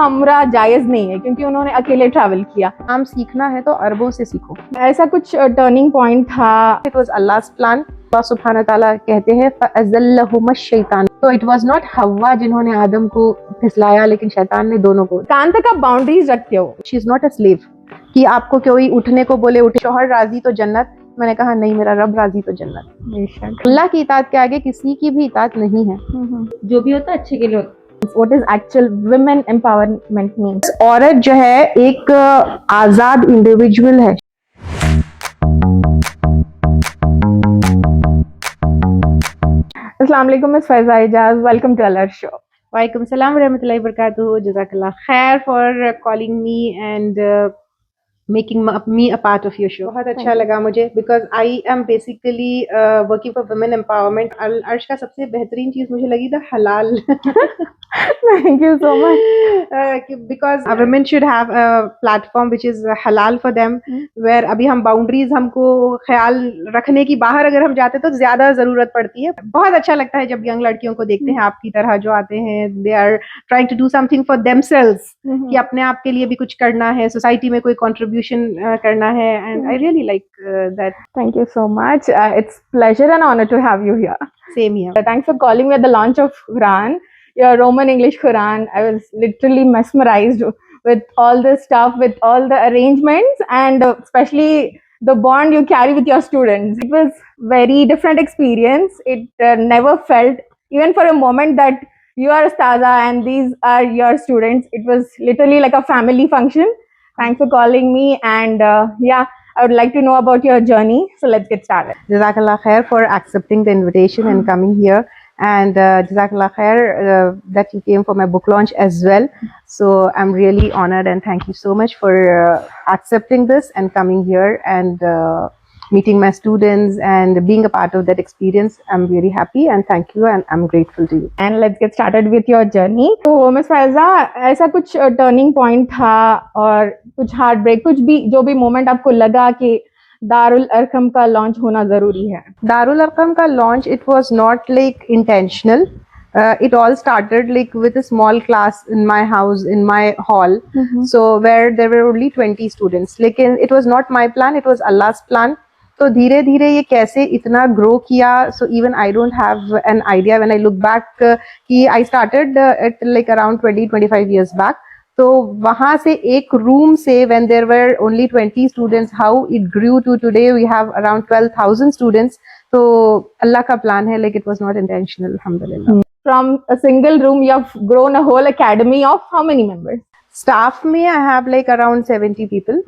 उम्र जायज़ नहीं है क्योंकि उन्होंने अकेले ट्रैवल किया। काम सीखना है तो अरबों से सीखो। ऐसा कुछ टर्निंग पॉइंट था? इट वाज अल्लाह's प्लान। अल्लाह सुब्हान ताला कहते हैं फ़अज़ल्लहुमुश शैतान, तो इट वाज नॉट हव्वा जिन्होंने आदम को फिसलाया, लेकिन शैतान ने दोनों को। कहाँ तक आप बाउंड्रीज रखते हो? She is not a slave कि आपको कोई उठने को बोले उठे, शौहर राजी तो जन्नत। मैंने कहा नहीं, मेरा रब राजी तो जन्नत। अल्लाह की इताअत के आगे किसी की भी इताअत नहीं है। जो भी होता है अच्छे के लिए होता है। What is actual women empowerment means? औरत जो है एक आजाद इंडिविजुअल है। अस्सलाम वालेकुम, miss Faiza Ejaz, welcome to अलर शो। वालेकुम सलाम व रहमतुल्लाहि व बरकातुहू। जज़ाकल्लाह खैर for calling me and making me a part of your show. बहुत अच्छा लगा मुझे, because I am basically working for women empowerment. अर्श का सबसे बेहतरीन चीज मुझे लगी था हलाल। Thank you so much. Because women should have a platform which is halal for them, where अभी हम बाउंड्रीज हमको ख्याल रखने की, बाहर अगर हम जाते तो ज्यादा जरूरत पड़ती है। बहुत अच्छा लगता है जब यंग लड़कियों को देखते हैं आपकी तरह जो आते हैं, they are trying to do something for themselves, कि अपने आप के लिए भी कुछ करना है, सोसाइटी में कोई कंट्रीब्यूशन करना है, and I really like that. Thank you so much. It's pleasure and honor to have you here. Same here. Thanks for calling me at the launch of Quran, your Roman English Quran. I was literally mesmerized with all this stuff, with all the arrangements, and especially the bond you carry with your students. It was very different experience. It never felt, even for a moment, that you are Ustaza and these are your students. It was literally like a family function. Thanks for calling me, and yeah, I would like to know about your journey. So let's get started. Jazakallah khair for accepting the invitation and coming here, and Jazakallah khair that you came for my book launch as well. So I'm really honored, and thank you so much for accepting this and coming here and meeting my students and being a part of that experience. I'm really happy and thank you, and I'm grateful to you. And let's get started with your journey. तो miss Faiza, ऐसा कुछ turning point था और कुछ heart break, कुछ भी जो भी मोमेंट आपको लगा कि दारुल अरकम का लॉन्च होना जरूरी है? दारुल अरकम का launch, it was not like intentional. It all started like with a small class in my house, in my hall. So where there were only 20 students. लेकिन it was not my plan, it was Allah's plan. तो धीरे धीरे ये कैसे इतना grow किया, so even I don't have an idea when I look back कि I started it like around 20-25 years back. तो वहां से एक रूम से when there were only 20 students, how it grew to today we have around 12,000 students. तो अल्लाह का plan है, like it was not intentional, अल्हम्दुलिल्लाह। From a single room, you have grown a whole academy of how many members? Staff में I have like around 70 people,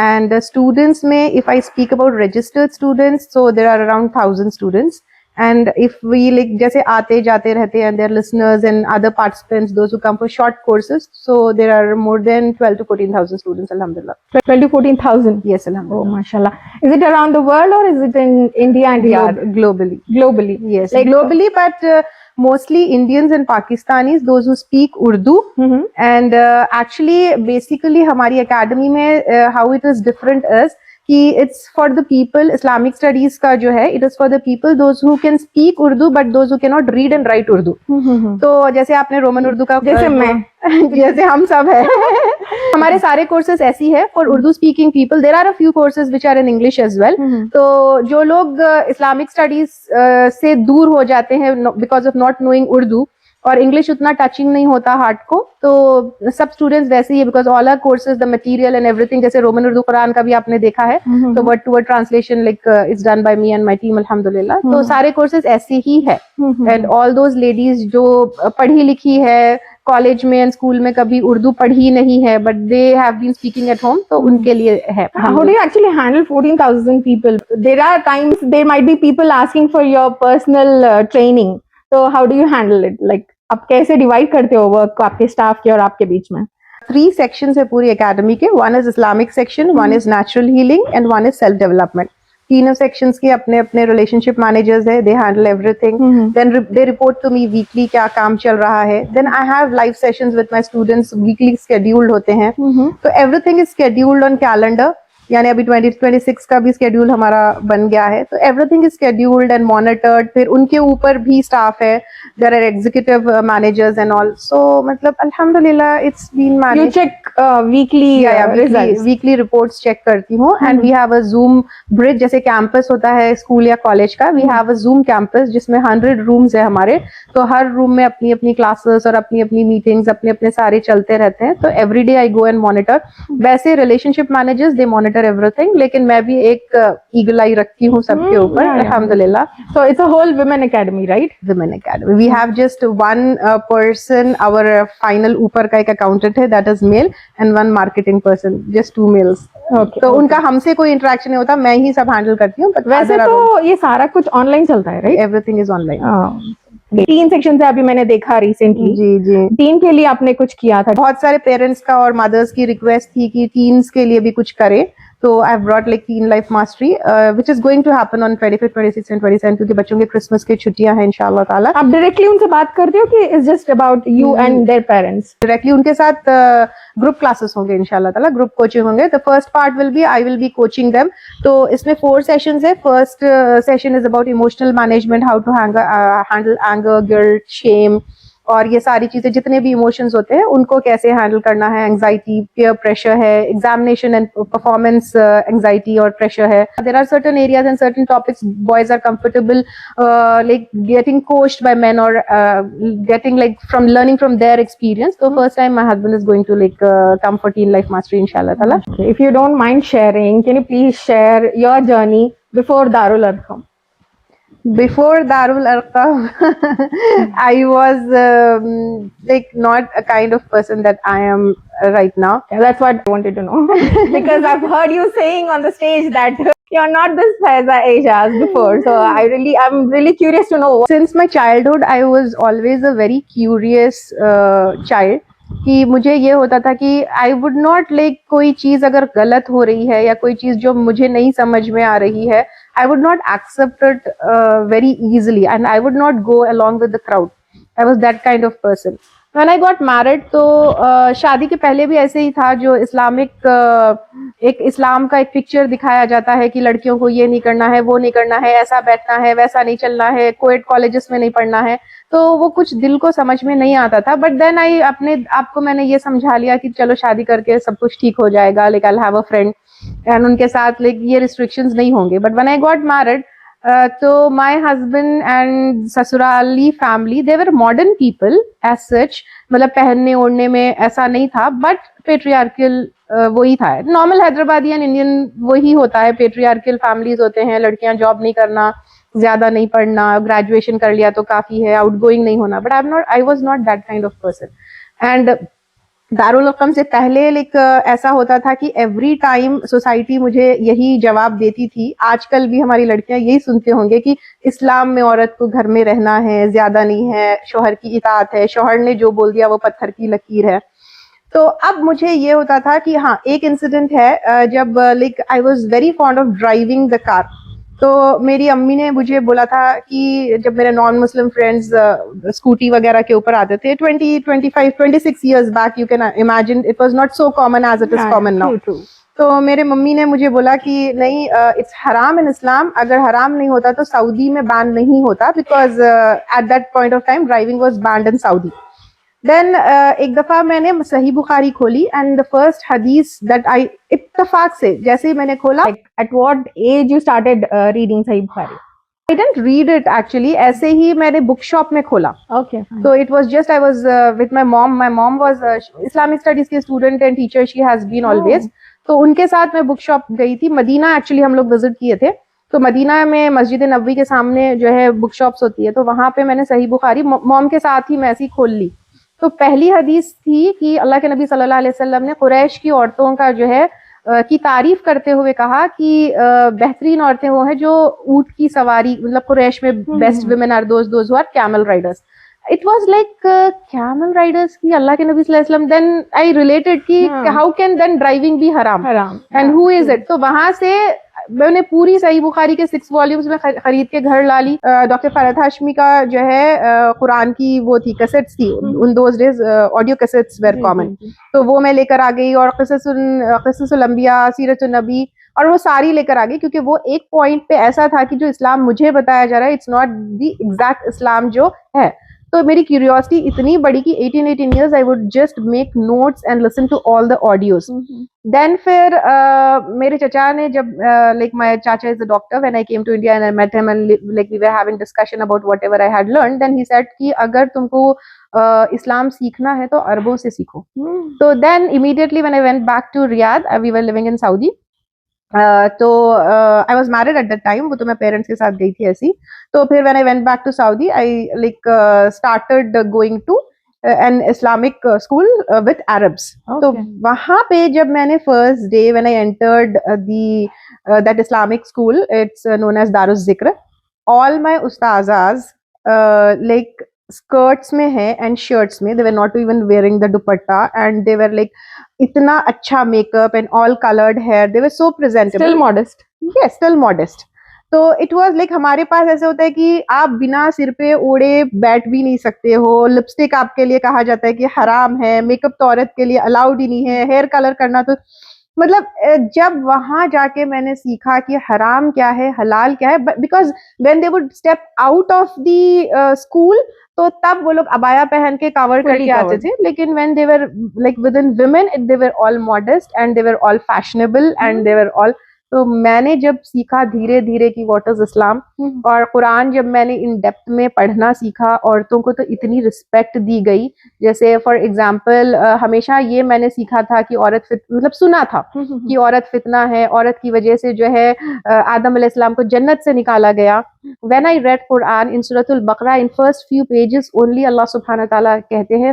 and students में, if I speak about registered students, so there are around 1,000 students. And if we like जैसे आते जाते रहते हैं, and their listeners and other participants, those who come for short courses, so there are more than 12 to 14,000 students, alhamdulillah. 12 to 14,000. Yes, alhamdulillah. Oh, mashallah. Is it around the world or is it in India and Riyadh? Globally. Globally. Yes, Like globally, but mostly Indians and Pakistanis, those who speak Urdu. And actually, basically, हमारी academy में how it is different is कि it's for the people, Islamic studies का जो है, it is for the people those who can speak Urdu but those who cannot read and write Urdu. तो जैसे आपने Roman Urdu का, जैसे मैं जैसे हम सब है हमारे सारे कोर्सेज ऐसी है for Urdu speaking people. There are a few courses which are in English as well. तो जो लोग इस्लामिक स्टडीज से दूर हो जाते हैं because of not knowing Urdu, और इंग्लिश उतना टचिंग नहीं होता हार्ट को, तो सब स्टूडेंट्स वैसे ही है, because all are courses, the material and everything, जैसे रोमन उर्दू कुरान का भी आपने देखा है, तो word to word translation like is done by me and my team, अल्हम्दुलिल्लाह। तो सारे कोर्सेज ऐसे ही है, एंड ऑल दोज लेडीज जो पढ़ी लिखी है, कॉलेज में एंड स्कूल में कभी उर्दू पढ़ी नहीं है, but they have been speaking at home, तो उनके लिए है। How do you actually handle 14,000 people? There are times there might be people asking for your personal training. So how do you handle it? Like आप कैसे divide करते हो work को आपके स्टाफ के और आपके बीच में? 3 sections है पूरी एकेडमी के। One is Islamic section, one is natural healing, and one is self development. तीनों सेक्शंस के अपने अपने रिलेशनशिप मैनेजर्स है, they handle everything. Then they report to me weekly क्या काम चल रहा है। Then I have live sessions with my students, weekly scheduled होते हैं। तो everything is scheduled on calendar, यानी अभी 2026 का भी स्केड्यूल हमारा बन गया है, तो everything is scheduled and monitored. फिर उनके ऊपर भी स्टाफ है, there are executive managers and all, so मतलब अल्हम्दुलिल्लाह it's been You managed. check weekly results. Weekly reports check करती हूँ, and we have a Zoom bridge, जैसे कैंपस होता है स्कूल या कॉलेज का, we have a Zoom campus जिसमें 100 रूम्स है हमारे, तो हर रूम में अपनी अपनी क्लासेस और अपनी अपनी मीटिंग्स अपने अपने सारे चलते रहते हैं, तो everyday I go and monitor. वैसे relationship managers they monitor everything, लेकिन मैं भी एक ईगल आई रखती हूँ सबके ऊपर, yeah, yeah. अल्हम्दुलिल्लाह। So it's a whole women academy, right? Women Academy. We have just one person, our final ऊपर का एक accountant है, that is male, and one marketing person, just 2 males. Okay. तो उनका हमसे कोई इंटरेक्शन नहीं होता, मैं ही सब हैंडल करती हूँ। वैसे तो ये सारा कुछ ऑनलाइन चलता है, right? Everything is online. 3 section है अभी मैंने देखा रिसेंटली। जी जी, टीन के लिए आपने कुछ किया था? बहुत सारे पेरेंट्स का और मदर्स की रिक्वेस्ट थी कि टीन्स के लिए भी कुछ करें, तो I brought like teen life mastery which is going to happen on 25, 26 and 27, क्योंकि बच्चों के क्रिसमस की छुट्टियां हैं इंशाल्लाह ताला। आप डायरेक्टली उनसे बात करते हो कि it's just about you and their parents? Directly उनके साथ ग्रुप क्लासेस होंगे इंशाल्लाह ताला, ग्रुप कोचिंग होंगे। The first part will be I will be coaching them, तो इसमें 4 सेशंस है। First session is about emotional management, how to handle anger, guilt, shame, और ये सारी चीजें जितने भी इमोशंस होते हैं उनको कैसे हैंडल करना है। एंजाइटी, पीयर प्रेशर है, एग्जामिनेशन एंड परफॉर्मेंस एंजाइटी और प्रेशर है। There are certain areas and certain topics boys are comfortable like getting coached by men और getting like from learning from their experience. तो first time my husband is going to like come for teen life mastery इंशाल्लाह ताला। If you don't mind sharing, can you please share your journey before Darul Arqam? Before Darul Arqam, I was like not a kind of person that I am right now. Yeah, that's what I wanted to know. Because I've heard you saying on the stage that you're not this Faiza Aijaz before. So I'm really curious to know. Since my childhood, I was always a very curious child. कि मुझे ये होता था कि आई would not like कोई चीज अगर गलत हो रही है या कोई चीज जो मुझे नहीं समझ में आ रही है, I would not accept it very easily and I would not go along with the crowd. I was that kind of person. When I got married, तो शादी के पहले भी ऐसे ही था, जो इस्लामिक एक इस्लाम का एक पिक्चर दिखाया जाता है कि लड़कियों को ये नहीं करना है, वो नहीं करना है, ऐसा बैठना है, वैसा नहीं चलना है, कोएड कॉलेजेस में नहीं पढ़ना है, तो वो कुछ दिल को समझ में नहीं आता था। बट देन आई अपने आप को मैंने ये समझा लिया कि चलो शादी करके सब कुछ ठीक हो जाएगा, like I will have a friend and उनके साथ लाइक ये रिस्ट्रिक्शंस नहीं होंगे। But when I got married, तो माय हस्बैंड एंड ससुराली फैमिली, दे वर मॉडर्न पीपल एज सच, मतलब पहनने ओढ़ने में ऐसा नहीं था, बट पेट्रियार्कल वही था, नॉर्मल हैदराबादी एंड इंडियन वही होता है। पेट्रियार्कल फैमिलीज होते हैं, लड़कियां जॉब नहीं करना, ज्यादा नहीं पढ़ना, ग्रेजुएशन कर लिया तो काफी है, आउटगोइंग नहीं होना। But I was not that kind of person. And दारुल अक़म से पहले लाइक ऐसा होता था कि एवरी टाइम सोसाइटी मुझे यही जवाब देती थी, आजकल भी हमारी लड़कियां यही सुनते होंगे कि इस्लाम में औरत को घर में रहना है, ज्यादा नहीं है, शौहर की इताअत है, शौहर ने जो बोल दिया वो पत्थर की लकीर है। तो अब मुझे ये होता था कि हाँ, एक इंसिडेंट है जब like I was very fond of driving the car. तो मेरी अम्मी ने मुझे बोला था कि जब मेरे नॉन मुस्लिम फ्रेंड्स स्कूटी वगैरह के ऊपर आते थे 20, 25, 26 years back, you can imagine it was not so common as it is common now. तो मेरे मम्मी ने मुझे बोला कि नहीं, इट्स हराम इन इस्लाम, अगर हराम नहीं होता तो सऊदी में बैन नहीं होता, because at that point of time driving was banned in Saudi. देन एक दफा मैंने सही बुखारी खोली एंड द फर्स्ट हदीस दैट आई, इत्तफाक से जैसे ही मैंने खोला, At what age you started reading Sahih Bukhari? I didn't read it actually, ऐसे ही मैंने बुक शॉप में खोला। Okay. So it was just I was with my mom. My mom was Islamic studies की student and teacher. She has been always. तो उनके साथ मैं book shop गई थी। मदीना एक्चुअली हम लोग विजिट किए थे, तो मदीना में मस्जिद नबवी के सामने जो है बुक शॉप्स होती है, तो वहां पे मैंने सही बुखारी मॉम के साथ ही मैं ऐसी खोल ली। तो पहली हदीस थी कि अल्लाह के नबी सल्लल्लाहु अलैहि वसल्लम ने कुरैश की औरतों का जो है की तारीफ करते हुए कहा कि बेहतरीन औरतें वो हैं जो ऊंट की सवारी, मतलब कुरैश में best women are those who are camel riders. It was like camel riders की अल्लाह के नबी सल्लल्लाहु अलैहि वसल्लम, देन आई रिलेटेड कि how can then driving be हराम एंड हु इज इट। तो वहां से मैंने पूरी सही बुखारी के 6 वॉल्यूम्स में खरीद के घर ला ली। डॉक्टर फरहत हाशमी का जो है कुरान की वो थी, कैसेट्स थी, उन those days audio cassettes were common, तो वो मैं लेकर आ गई, और क़िससुल अंबिया, सीरतुन नबी, और वो सारी लेकर आ गई, क्योंकि वो एक पॉइंट पे ऐसा था कि जो इस्लाम मुझे बताया जा रहा है इट्स नॉट द एग्जैक्ट इस्लाम जो है। तो मेरी क्यूरियोसिटी इतनी बड़ी कि 18 years I would just make notes and listen to all the audios. देन फिर मेरे चचा ने जब लाइक माय चाचा is a doctor, when I came to India and I met him and like we were having discussion about whatever I had learned, then he said कि अगर तुमको इस्लाम सीखना है तो अरबों से सीखो। तो then immediately when I went back to Riyadh, we were living in Saudi, तो I was married at that time, वो तो मैं पेरेंट्स के साथ गई थी ऐसी। तो फिर when I went back to Saudi, I like started going to an Islamic school with Arabs. तो वहां पे जब मैंने first day when I entered the that Islamic school, it's known as दारुस जिक्र, ऑल माय उस्ताजाज लाइक स्कर्ट्स में है एंड शर्ट्स में, they were not even wearing the dupatta, and they were like इतना अच्छा makeup and all coloured hair, they were so presentable, still modest. Yes, still modest. तो it was like हमारे पास ऐसे होता है कि आप बिना सिर पे ओढ़े बैठ भी नहीं सकते हो, लिपस्टिक आपके लिए कहा जाता है कि हराम है, मेकअप तो औरत के लिए अलाउड ही नहीं है, हेयर कलर करना तो मतलब जब वहां जाके मैंने सीखा कि हराम क्या है, हलाल क्या है, because when they would step out of the school, तो तब वो लोग अबाया पहन के कवर करके आते थे, लेकिन when they were like with in women, they were all modest and they were all fashionable and they were all. तो मैंने जब सीखा धीरे धीरे कि व्हाट इज इस्लाम, और कुरान जब मैंने इन डेप्थ में पढ़ना सीखा, औरतों को तो इतनी रिस्पेक्ट दी गई। जैसे फॉर एग्जाम्पल हमेशा ये मैंने सीखा था कि औरत मतलब सुना था कि औरत फितना है, औरत की वजह से जो है आदम अलैहिस्सलाम को जन्नत से निकाला गया। When I read Quran in Suratul Baqarah, in first few pages only Allah Subhanahu wa Taala कहते हैं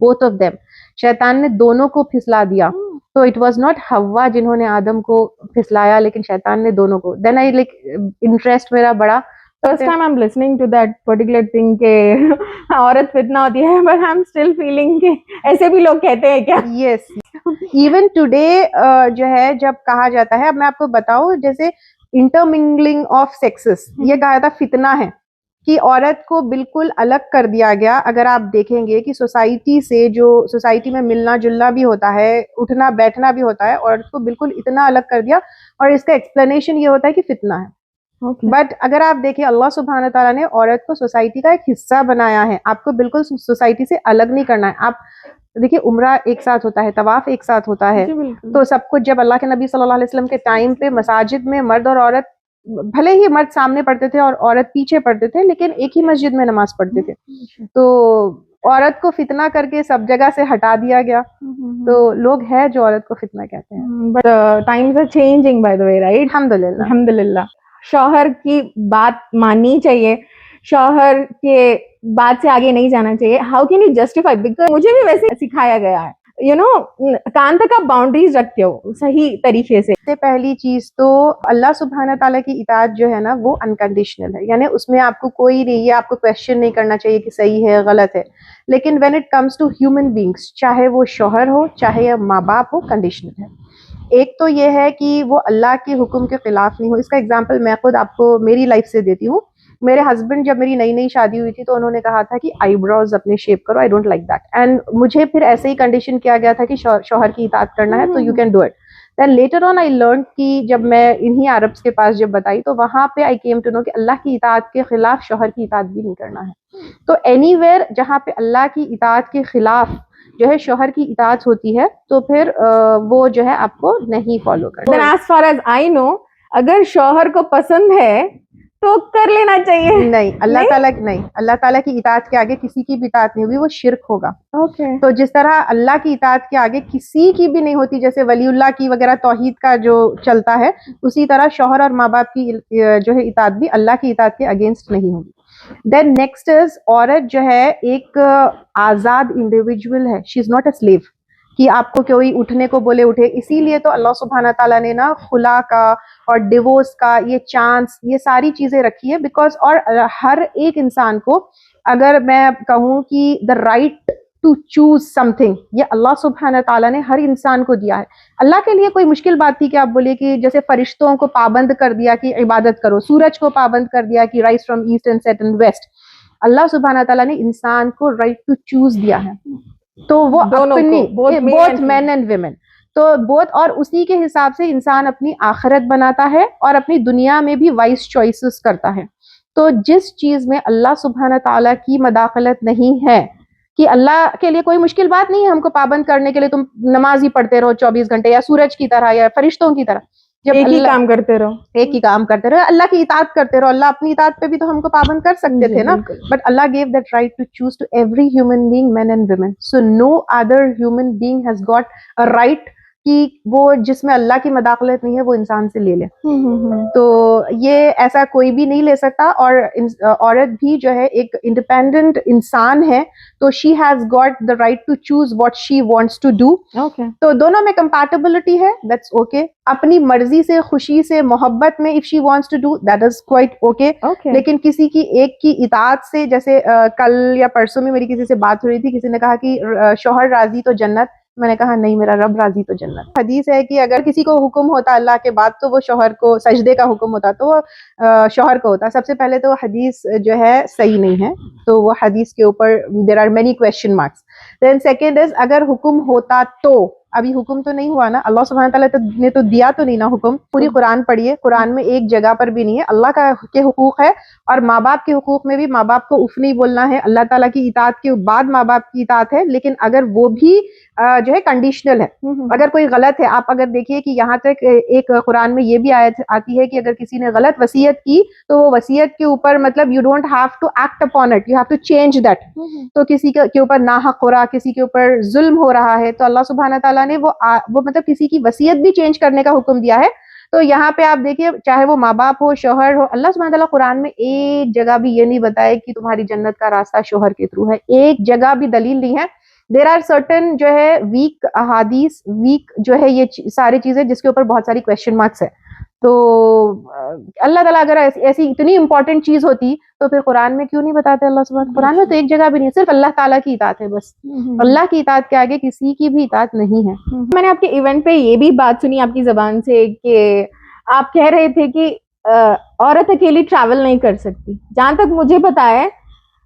both of them, शैतान ने दोनों को फिसला दिया। तो इट वॉज नॉट हवा जिन्होंने आदम को फिसलाया, लेकिन शैतान ने दोनों को। देन आई लाइक इंटरेस्ट मेरा बड़ा, first time I am listening to that particular thing के औरत फितना होती है, but I am still feeling के ऐसे भी लोग कहते हैं क्या? यस, इवन टुडे जो है जब कहा जाता है, अब मैं आपको बताऊं, जैसे इंटरमिंगलिंग ऑफ सेक्सेस, ये कहा जाता फितना है कि औरत को बिल्कुल अलग कर दिया गया। अगर आप देखेंगे कि सोसाइटी से, जो सोसाइटी में मिलना जुलना भी होता है, उठना बैठना भी होता है, औरत को बिल्कुल इतना अलग कर दिया, और इसका एक्सप्लेनेशन ये होता है कि फितना है। बट अगर आप देखिए, अल्लाह सुब्हान ताला ने औरत को सोसाइटी का एक हिस्सा बनाया है, आपको बिल्कुल सोसाइटी से अलग नहीं करना है। आप देखिए, उम्रा एक साथ होता है, तवाफ एक साथ होता है, तो सब कुछ जब अल्लाह के नबी सल्लल्लाहु अलैहि वसल्लम के टाइम पे मसाजिद में मर्द और औरत, भले ही मर्द सामने पढ़ते थे और औरत पीछे पढ़ते थे, लेकिन एक ही मस्जिद में नमाज पढ़ते थे। तो औरत को फितना करके सब जगह से हटा दिया गया। तो लोग हैं जो औरत को फितना कहते हैं। But times are changing by the way, right? अल्हम्दुलिल्लाह, अल्हम्दुलिल्लाह। शौहर की बात माननी चाहिए, शौहर के बात से आगे नहीं जाना चाहिए। How can you justify? Because मुझे भी वैसे सिखाया गया है, यू नो, कान तक आप बाउंड्रीज रखते हो सही तरीके से। सबसे पहली चीज तो अल्लाह सुब्हान ताला की इताअत जो है ना, वो अनकंडीशनल है, यानी उसमें आपको कोई नहीं है, आपको क्वेश्चन नहीं करना चाहिए कि सही है गलत है। लेकिन when it comes to human beings, चाहे वो शौहर हो चाहे माँ बाप हो, कंडीशनल है। एक तो ये है कि वो अल्लाह के हुक्म के खिलाफ नहीं हो। इसका एग्जाम्पल मैं खुद आपको मेरी लाइफ से देती हूँ। मेरे हस्बैंड, जब मेरी नई नई शादी हुई थी, तो उन्होंने कहा था कि आईब्रोज अपने शेप करो, I don't like that, and मुझे फिर ऐसे ही कंडीशन किया गया था कि शौहर की इताअत करना है तो you can do it. Then later on I learn कि जब मैं इन्हीं अरब्स के पास जब बताई, तो वहां पे आई केम टू नो कि अल्लाह की इताअत के खिलाफ शौहर की इताअत भी नहीं करना है। तो एनीवेयर जहाँ पे अल्लाह की इताअत के खिलाफ जो है शौहर की इताअत होती है, तो फिर वो जो है आपको नहीं फॉलो करना। Then as far as I know, अगर शौहर को पसंद है तो कर लेना चाहिए। नहीं, अल्लाह ताला नहीं, अल्लाह ताला की इताअत के आगे किसी की भी इताअत नहीं होगी, वो शिर्क होगा। Okay. तो जिस तरह अल्लाह की इताअत के आगे किसी की भी नहीं होती, जैसे वलीउल्लाह की वगैरह तौहीद का जो चलता है, उसी तरह शौहर और माँ बाप की जो है इताअत भी अल्लाह की इताअत के अगेंस्ट नहीं होगी। देन नेक्स्ट इज, औरत जो है एक आजाद इंडिविजुअल है, she is not a slave कि आपको कोई उठने को बोले उठे। इसीलिए तो अल्लाह सुब्हाना ताला ने ना खुला का और डिवोर्स का ये चांस, ये सारी चीजें रखी है, बिकॉज और हर एक इंसान को, अगर मैं कहूँ कि the right to choose something, ये अल्लाह सुब्हान ताला ने हर इंसान को दिया है। अल्लाह के लिए कोई मुश्किल बात थी कि आप बोले कि जैसे फरिश्तों को पाबंद कर दिया कि इबादत करो, सूरज को पाबंद कर दिया कि rise from east and set and west. अल्लाह सुब्हान ताला ने इंसान को राइट टू चूज दिया है, तो वो अपनी बोथ मेन एंड विमेन, तो बोथ, और उसी के हिसाब से इंसान अपनी आखिरत बनाता है और अपनी दुनिया में भी वाइज चॉइसेस करता है। तो जिस चीज में अल्लाह सुब्हान ताला की मदाखलत नहीं है, कि अल्लाह के लिए कोई मुश्किल बात नहीं है हमको पाबंद करने के लिए, तुम नमाज ही पढ़ते रहो 24 घंटे या सूरज की तरह या फरिश्तों की तरह, जब एक ही काम करते रहो, एक ही काम करते रहो, अल्लाह की इताअत करते रहो। अल्लाह अपनी इताअत पे भी तो हमको पाबंद कर सकते थे ना, बट अल्लाह gave that right to choose to every human being, men and women. So no other human being has got a right कि वो जिसमें अल्लाह की मदाखलत नहीं है वो इंसान से ले ले। तो ये ऐसा कोई भी नहीं ले सकता, और औरत भी जो है एक इंडिपेंडेंट इंसान है, तो she has got the right to choose what she wants to do. तो दोनों में कंपैटिबिलिटी है, दैट्स ओके। अपनी मर्जी से, खुशी से, मोहब्बत में if she wants to do that is quite okay. लेकिन किसी की एक की इताअत से, जैसे कल या परसों में मेरी किसी से बात हो रही थी, किसी ने कहा कि शौहर राजी तो जन्नत, मैंने कहा नहीं, मेरा रब राजी तो जन्नत। हदीस है कि अगर किसी को हुक्म होता अल्लाह के बाद तो वो शौहर को, सजदे का हुक्म होता तो वो शौहर को होता। सबसे पहले तो हदीस जो है सही नहीं है, तो वो हदीस के ऊपर there are many question marks. Then second is, अगर हुक्म होता तो, अभी हुक्म तो नहीं हुआ ना, अल्लाह सुब्हान ताला ने तो दिया तो नहीं ना हुक्म। पूरी कुरान पढ़िए, कुरान में एक जगह पर भी नहीं है अल्लाह का के हुकूक है, और माँ बाप के हुकूक में भी माँ बाप को उफ नहीं बोलना है, अल्लाह ताला की इताअत के बाद माँ बाप की इताअत है, लेकिन अगर वो भी जो है कंडीशनल है। अगर कोई गलत है, आप अगर देखिए कि यहाँ तक एक कुरान में ये भी आयत आती है कि अगर किसी ने गलत वसीयत की तो वो वसीयत के ऊपर, मतलब you don't have to act upon it, you have to change that. तो किसी के ऊपर नाहक हो रहा, किसी के ऊपर जुल्म हो रहा है, तो अल्लाह सुब्हान ताला ने वो मतलब किसी की वसीयत भी चेंज करने का हुक्म दिया है। तो यहाँ पे आप देखिए, चाहे वो माँ बाप हो, शौहर हो, अल्लाह सुब्हान ताला कुरान में एक जगह भी ये नहीं बताया कि तुम्हारी जन्नत का रास्ता शौहर के थ्रू है, एक जगह भी दलील नहीं है। देर आर सर्टन जो है वीक अहादीस, वीक जो है ये सारी चीजें जिसके ऊपर बहुत सारी क्वेश्चन मार्क्स है। तो अल्लाह ताला अगर ऐसी इतनी इंपॉर्टेंट चीज होती तो फिर कुरान में क्यों नहीं बताते अल्लाह सुब्हान? कुरान में तो एक जगह भी नहीं है, सिर्फ अल्लाह ताला की इताअत है बस। अल्लाह की इताअत के आगे किसी की भी इताअत नहीं है। मैंने आपके इवेंट पे ये भी बात सुनी आपकी जबान से कि आप कह रहे थे कि औरत अकेली ट्रैवल नहीं कर सकती। जहां तक मुझे पता है,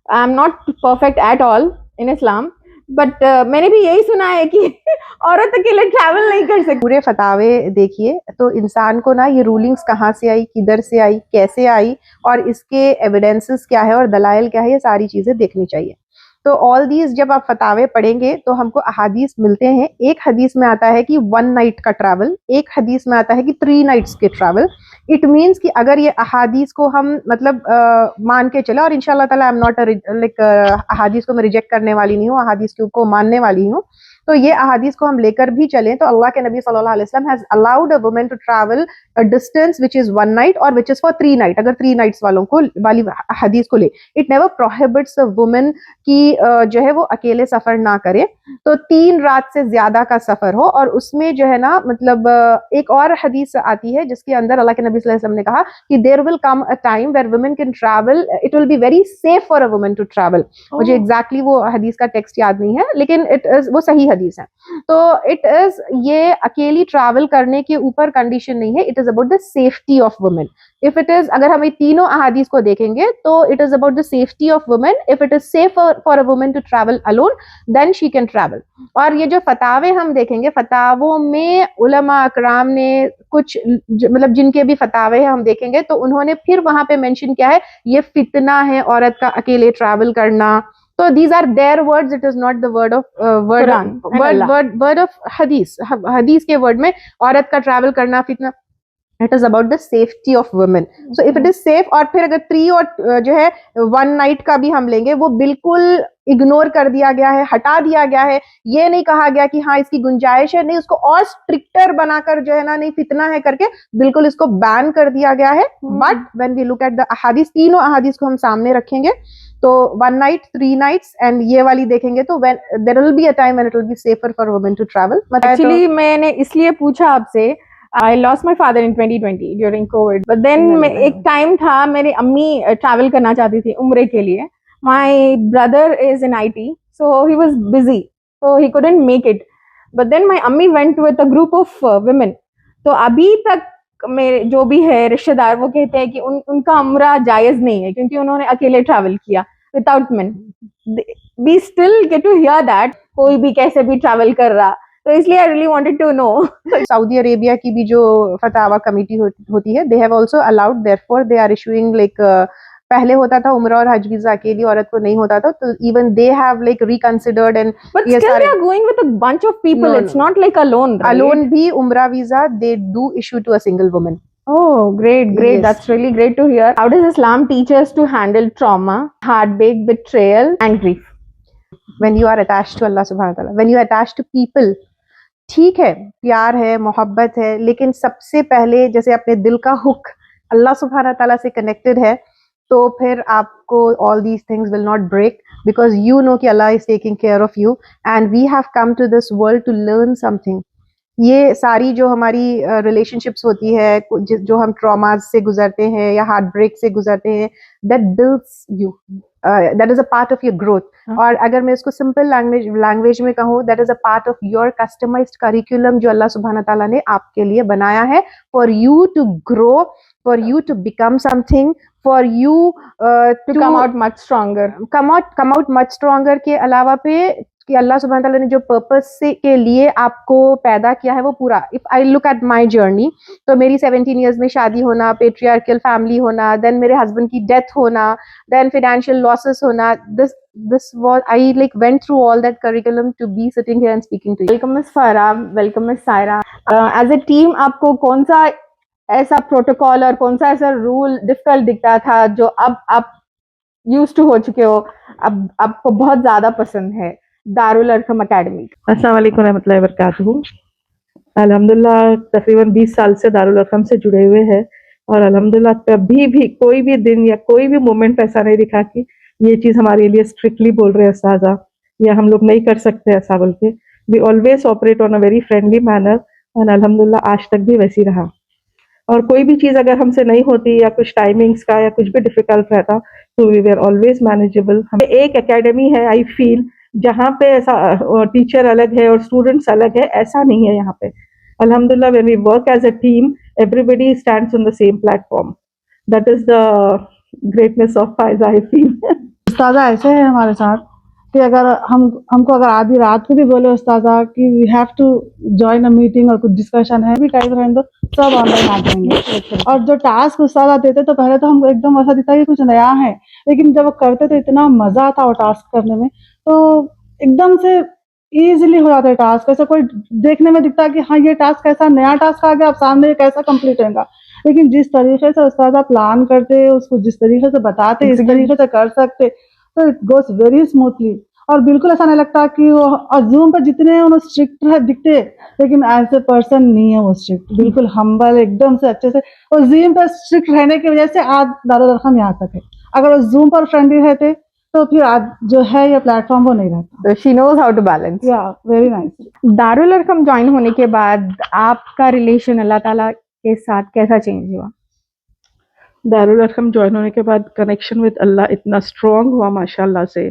आई am not perfect at all in Islam, but मैंने भी यही सुना है कि औरत अकेले ट्रैवल नहीं कर सकती। पूरे फतावे देखिए तो इंसान को ना ये रूलिंग्स कहाँ से आई, किधर से आई, कैसे आई, और इसके एविडेंसेस क्या है और दलाइल क्या है, ये सारी चीजें देखनी चाहिए। तो ऑल दीज जब आप फतावे पढ़ेंगे तो हमको अहादीस मिलते हैं। एक हदीस में आता है कि 1 नाइट का ट्रैवल, एक हदीस में आता है कि 3 नाइट्स के ट्रैवल। इट मीन्स कि अगर ये अहादीस को हम मतलब मान के चले, और इंशाल्लाह ताला आई एम नॉट लाइक अहादीस को मैं रिजेक्ट करने वाली नहीं हूँ, अहादीस को मानने वाली हूँ, तो ये अहादीस को हम लेकर भी चलें तो अल्लाह के नबी सल्लल्लाहु अलैहि वसल्लम has allowed a woman to travel a distance which is 1 night और व्हिच इज फॉर 3 नाइट। अगर 3 नाइट्स वालों को वाली हदीस को ले, it never prohibits a woman की जो है वो अकेले सफर ना करे, तो 3 रात से ज्यादा का सफर हो। और उसमें जो है ना मतलब एक और हदीस आती है जिसके अंदर अल्लाह के नबी सल्लल्लाहु अलैहि वसल्लम ने कहा कि there will come a time where women can travel, it will be very safe for a woman to travel. मुझे एग्जैक्टली वो हदीस का टेक्स्ट याद नहीं है, लेकिन इट इज वो सही हदीस है। तो इट इज ये अकेली ट्रैवल करने के ऊपर कंडीशन नहीं है, it is about the safety of women. If it is, अगर हम ये तीनों अहादीस को देखेंगे तो it is about the safety of women. If it is safe for a woman to travel alone then she can travel. और ये जो फतावे हम देखेंगे, फतावों में उलमा अकराम ने कुछ मतलब जिनके भी फतावे हैं हम देखेंगे तो उन्होंने फिर वहां पे मेंशन किया है ये फितना है औरत का अकेले ट्रैवल करना। तो these are their words, it is not the word of हदीस। हदीस के वर्ड में औरत का ट्रैवल करना फितना, it is about the safety of women. So if it is safe, और फिर अगर 3 और जो है 1 नाइट का भी हम लेंगे, वो बिल्कुल इग्नोर कर दिया गया है, हटा दिया गया है। ये नहीं कहा गया कि हाँ इसकी गुंजाइश है, नहीं, उसको और स्ट्रिक्टर बनाकर जो है ना, नहीं फितना है करके बिल्कुल इसको बैन कर दिया गया है। But when we look at the अहादीस, तीनों अहादीस को हम सामने रखेंगे तो 1 नाइट, 3 नाइट्स एंड ये वाली देखेंगे तो when there will be a time when it will be safer for women to travel। Actually मैंने इसलिए पूछा आपसे, I lost my father in 2020 during COVID, but then एक टाइम था मेरी अम्मी ट्रैवल करना चाहती थी उम्रे के लिए। My brother is in IT, so he was busy, so he couldn't make it. But then my ammi went with a group of women. तो अभी तक मेरे जो भी है रिश्तेदार वो कहते हैं कि उनका उम्रा जायज नहीं है क्योंकि उन्होंने अकेले ट्रैवल किया without main. We still get to hear that कोई भी कैसे भी ट्रैवल कर रहा. तो इसलिए I really wanted to know. Saudi Arabia की भी जो फतावा कमेटी होती है, they have also allowed, therefore they are issuing like, पहले होता था उम्रा और हज वीजा अकेली औरत को नहीं होता था, तो even they have like reconsidered and But still they are going with a bunch of people. No, It's not like alone, right? alone भी उम्रा visa they do issue to a single woman. Oh, great. Yes. That's really great to hear. How does Islam teach us to handle trauma, heartbreak, betrayal, and grief? When you are attached to Allah subhanahu wa ta'ala, when you are attached to people, ठीक है, प्यार है, मोहब्बत है, लेकिन सबसे पहले जैसे अपने दिल का हुक अल्लाह सुब्हानहू तआला से कनेक्टेड है, तो फिर आपको all these things will not break because you know कि Allah is taking care of you and we have come to this world to learn something. ये सारी जो हमारी रिलेशनशिप्स होती है, जो हम ट्रॉमास से गुजरते हैं या हार्ट ब्रेक से गुजरते हैं, that builds you, that is a part of your growth. और अगर मैं इसको सिंपल लैंग्वेज में कहूँ, that is a part of your customized curriculum जो अल्लाह सुब्हानहू तआला ने आपके लिए बनाया है, for you to grow, for you to become something, for you To come out much stronger. come out much stronger के अलावा पे कि अल्लाह सुब्हानहू तआला ने जो पर्पस से के लिए आपको पैदा किया है वो पूरा. If I look at my journey, तो मेरी 17 इयर्स में शादी होना, पेट्रियार्कल फैमिली होना, देन मेरे हस्बैंड की डेथ होना, देन फाइनेंशियल लॉसेस होना, this was, I like went through all that curriculum to be sitting here and speaking to you. Welcome Miss Farah, welcome Miss Saira. As a team, आपको कौन सा ऐसा protocol और कौन सा ऐसा रूल डिफिकल्ट दिखता था जो अब आप यूज्ड टू हो चुके हो, अब आपको बहुत ज्यादा पसंद है दारुल अरकम एकेडमी? अस्सलाम वालेकुम रहमतुल्लाहि व बरकातुहू. अल्हम्दुलिल्लाह तकरीबन 20 साल से दारुल अरकम से जुड़े हुए हैं और अल्हम्दुलिल्लाह कभी भी कोई भी दिन या कोई भी मोमेंट ऐसा नहीं दिखा कि ये चीज़ हमारे लिए स्ट्रिक्टली बोल रहे हैं उस्तादा या हम लोग नहीं कर सकते ऐसा बोल के. We always operate on a very friendly manner and अल्हम्दुलिल्लाह आज तक भी वैसी रहा. और कोई भी चीज़ अगर हमसे नहीं होती या कुछ टाइमिंग्स का या कुछ भी डिफिकल्ट रहता तो वी वर ऑलवेज मैनेजेबल. एक एकेडमी है आई फील जहाँ पे ऐसा टीचर अलग है और स्टूडेंट्स अलग है, ऐसा नहीं है यहाँ पे. अल्हम्दुलिल्लाह when we work as a team everybody stands on the same platform. That is the greatness of Faiza I feel. उस्तादा ऐसे है हमारे साथ कि अगर हमको अगर आधी रात को भी बोले उस्तादा कि we have to join a meeting और कुछ डिस्कशन है भी टाइम रहने दो, सब ऑनलाइन आ जाएंगे. और जो टास्क उस्तादा देते तो पहले तो हमको एकदम ऐसा दिखता है कि कुछ नया है, लेकिन जब वो करते तो इतना मजा आता वो टास्क करने में, तो एकदम से इजीली हो जाता है टास्क. ऐसा कोई देखने में दिखता है कि हाँ ये टास्क ऐसा नया टास्क आ गया, अब सामने कैसा कंप्लीट होगा, लेकिन जिस तरीके से उस्तादा प्लान करते, उसको जिस तरीके से बताते, इस तरीके से कर सकते, तो इट गोस वेरी स्मूथली. और बिल्कुल ऐसा नहीं लगता कि वो, और जूम पर जितने उन्हें स्ट्रिक्ट है दिखते, लेकिन एज ए पर्सन नहीं है वो स्ट्रिक्ट, बिल्कुल हम्बल एकदम से अच्छे से. और जूम पर स्ट्रिक्ट रहने की वजह से आज दारुल अरकम यहाँ तक है. अगर वो जूम पर फ्रेंडली रहते तो फिर आज जो है ये प्लेटफॉर्म वो नहीं रहता. So she knows how to balance. या very nice. Darul Arkham join होने के बाद आपका रिलेशन अल्लाह ताला के साथ कैसा चेंज हुआ? दारुल अरकम ज्वाइन होने के बाद कनेक्शन विद अल्लाह इतना स्ट्रॉन्ग हुआ माशाल्लाह से.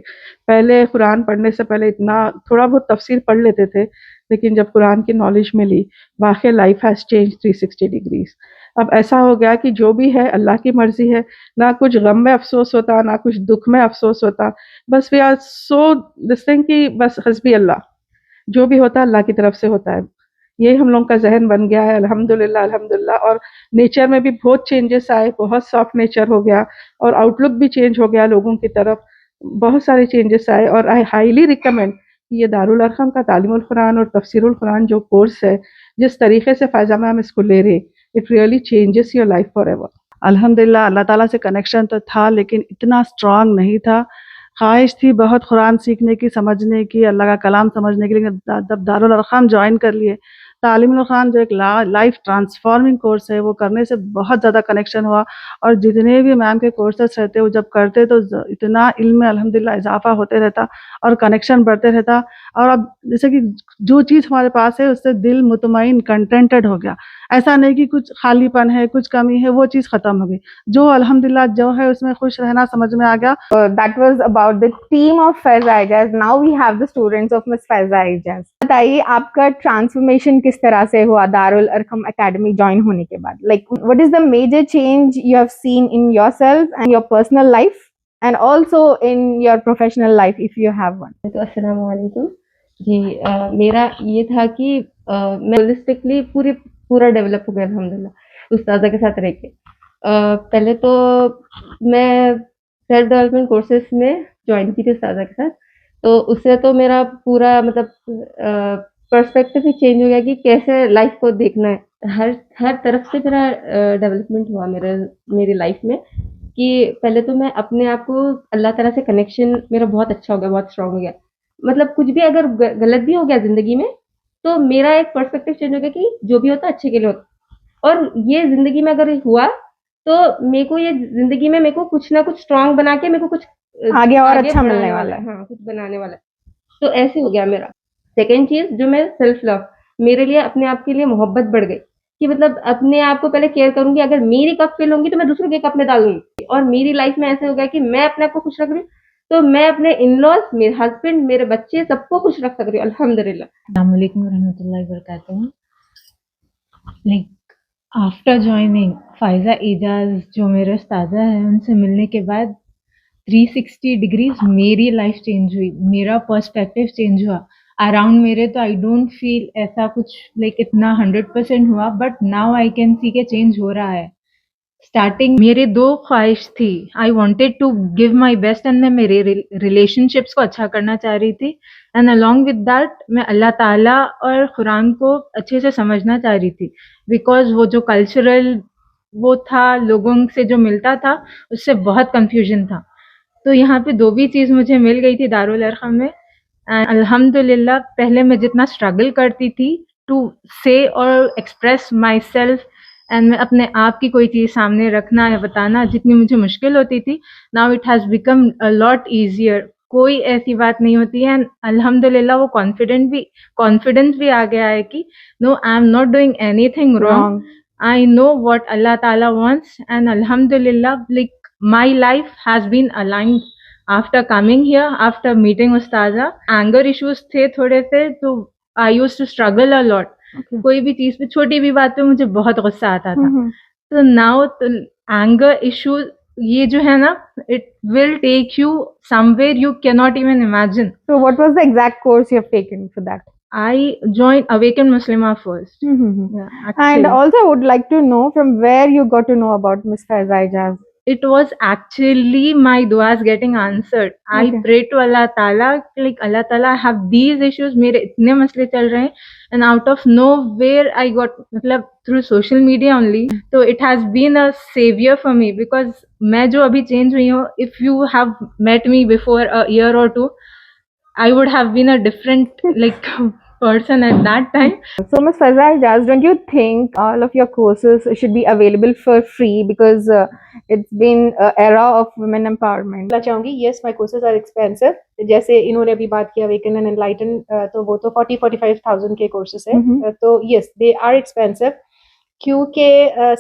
पहले कुरान पढ़ने से पहले इतना थोड़ा बहुत तफसीर पढ़ लेते थे, लेकिन जब कुरान की नॉलेज मिली वाकई लाइफ हैज़ चेंज 360 डिग्रीज. अब ऐसा हो गया कि जो भी है अल्लाह की मर्जी है, ना कुछ गम में अफसोस होता ना कुछ दुख में अफसोस होता. बस we are so this thing कि बस हस्बी अल्लाह, जो भी होता है अल्लाह की तरफ से होता है. ये हम लोगों का जहन बन गया है अल्हम्दुलिल्लाह अल्हम्दुलिल्लाह. और नेचर में भी बहुत चेंजेस आए, बहुत सॉफ्ट नेचर हो गया और आउटलुक भी चेंज हो गया लोगों की तरफ, बहुत सारे चेंजेस आए. और आई हाईली रिकमेंड कि ये दारुल अरकम का तालीमुल कुरान और तफसीरुल कुरान जो कोर्स है, जिस तरीके से फायजा मैम इसको ले रहे, it really changes your life for ever. अल्हम्दुलिल्लाह अल्लाह ताला से कनेक्शन तो था, लेकिन इतना स्ट्रांग नहीं था. ख्वाहिश थी बहुत कुरान सीखने की, समझने की, अल्लाह का कलाम समझने की, लेकिन जब दारुल अरकम ज्वाइन कर लिए, तालीमुल कुरान जो एक लाइफ ट्रांसफॉर्मिंग कोर्स है, वो करने से बहुत ज़्यादा कनेक्शन हुआ. और जितने भी मैम के कोर्सेस रहते वो जब करते तो इतना इल्म में अल्हम्दुलिल्लाह इजाफा होते रहता और कनेक्शन बढ़ते रहता. और अब जैसे कि जो चीज़ हमारे पास है उससे दिल मुतमईन कंटेंटेड हो गया. ऐसा नहीं कि कुछ खालीपन है, कुछ कमी है, वो चीज़ खत्म हो गई। जो अल्हम्दुलिल्लाह जो है उसमें खुश रहना समझ में आ गया। That was about the team of Faiza Ijaz. Now we have the students of Miss Faiza Ijaz. बताइए आपका ट्रांसफॉर्मेशन किस तरह से हुआ दारुल अरकम एकेडमी ज्वाइन होने के बाद? Like what is the major change you have seen in yourself and your personal life and also in your professional life if you have one? तो अस्सलाम वालेकुम जी। मेरा ये था कि मैं होलिस्टिकली पूरा डेवलप हो गया अल्हम्दुलिल्लाह उस्तादा के साथ रह के। पहले तो मैं सेल्फ डेवलपमेंट कोर्सेज में ज्वाइन की थी उस्तादा के साथ, तो उससे तो मेरा पूरा मतलब पर्सपेक्टिव ही चेंज हो गया कि कैसे लाइफ को देखना है। हर तरफ से मेरा डेवलपमेंट हुआ मेरी लाइफ में कि पहले तो मैं अपने आप को अल्लाह ताला से कनेक्शन मेरा बहुत अच्छा हो गया, बहुत स्ट्रांग हो गया। मतलब कुछ भी अगर गलत भी हो गया ज़िंदगी में, तो मेरा एक पर्सपेक्टिव चेंज हो गया कि जो भी होता है अच्छे के लिए होता। और ये ज़िंदगी में अगर हुआ, तो मेरे को ये ज़िंदगी में मेरे को कुछ ना कुछ स्ट्रांग बना के मेरे को कुछ आगे और आगे अच्छा बढ़ाने मिलने वाला है। हाँ, कुछ बनाने वाला है। तो ऐसे हो गया मेरा। सेकंड चीज़ जो मैं सेल्फ लव, मेरे लिए अपने आप के लिए मोहब्बत बढ़ गई कि मतलब अपने आप को पहले केयर करूँगी, अगर मेरी कप फ़िल होंगी तो मैं दूसरों के कप में डालूँगी। और मेरी लाइफ में ऐसे हो गया कि मैं अपने आप को खुश रख रही हूँ, तो मैं अपने इन-लॉज़, मेरे हस्बैंड, मेरे बच्चे सबको खुश रख सक रही हूँ अल्हम्दुलिल्लाह। अस्सलाम वालेकुम वरहमतुल्लाहि वबरकातुहू। Like after joining Faiza Ejaz जो मेरे उस्तादा हैं, उनसे मिलने के बाद 360 डिग्रीज मेरी लाइफ चेंज हुई, मेरा पर्सपेक्टिव चेंज हुआ अराउंड मेरे। तो आई डोंट फील ऐसा कुछ लाइक इतना 100% हुआ, but now I can see के चेंज हो रहा है। स्टार्टिंग मेरे 2 ख्वाहिश थी, I wanted to give my best and मैं मेरे रिलेशनशिप्स को अच्छा करना चाह रही थी, एंड अलॉन्ग विद दैट मैं अल्लाह ताला और कुरान को अच्छे से समझना चाह रही थी, बिकॉज वो जो कल्चरल वो था, लोगों से जो मिलता था उससे बहुत कंफ्यूजन था। तो यहाँ पे 2 भी चीज़ मुझे मिल गई थी दारुल अरकम में, एंड अल्हम्दुलिल्लाह पहले मैं जितना स्ट्रगल करती थी टू से और एक्सप्रेस माई सेल्फ एंड मैं अपने आप की कोई चीज़ सामने रखना या बताना जितनी मुझे मुश्किल होती थी, now it has become a lot easier. कोई ऐसी बात नहीं होती है, एंड अल्हम्दुलिल्लाह वो कॉन्फिडेंस भी आ गया है कि no, I am not doing anything wrong, I know what अल्लाह ताला वांट्स, एंड अल्हम्दुलिल्लाह like my life has been aligned after coming here, after meeting उस्ताजा। एंगर इश्यूज थे थोड़े से, तो I used to struggle a lot. कोई भी चीज पे, छोटी भी बात पे मुझे बहुत गुस्सा आता था। तो नाउ तो एंगर इशू ये जो है ना, it will take you somewhere you can not even imagine. So what was the exact course you have taken for that? I joined Awaken Muslimah first. Yeah, And actually. also I would like to know from where you got to know about Miss Faiza Ijaz. It was actually my duas getting answered. I Okay. pray to Allah Ta'ala, like Allah Ta'ala, I have these issues, मेरे इतने मसले चल रहे हैं, and out of nowhere I got, मतलब through social media only, so it has been a savior for me, because मैं जो अभी change हुई हूँ, if you have met me before a year or two, I would have been a different like person at that time. So Miss Faiza Ijaz, don't you think all of your courses should be available for free, because it's been an era of women empowerment? बोलना चाहूंगी, yes my courses are expensive. जैसे इन्होंने अभी बात किया awaken and enlighten, तो वो तो 40-45,000 के कोर्सेज है। तो यस दे आर एक्सपेंसिव, क्योंकि